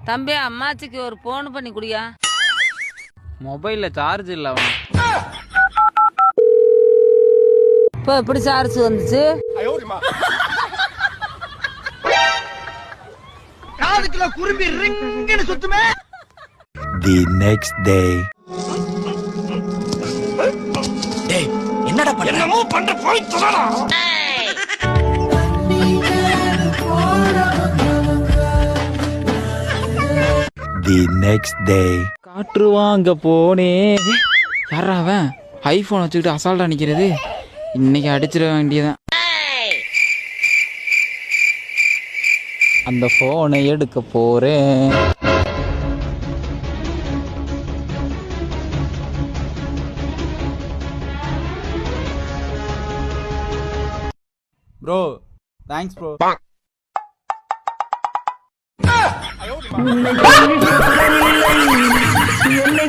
தம்பி அம்மாச்சிக்கு ஒரு போன் பண்ணி குடியா. மொபைல்ல சார்ஜ் இல்ல. அவன் இப்போ எப்படி சார்ஜ் வந்துச்சு? காதுக்குள்ள குரும்பி ரிங்னு சுத்துமே. The next day. டேய் என்னடா பண்ண? என்னமோ பண்ற போய் தொலைடா. The next day. காட்டுருவாங்க போனே. யாரா அவன் ஐபோன் வச்சுக்கிட்டு அசால்ட்டா நிக்கிறது? இன்னைக்கு அடிச்சிட வேண்டியதான். அந்த போனை எடுக்க போறேன். Bro thanks bro.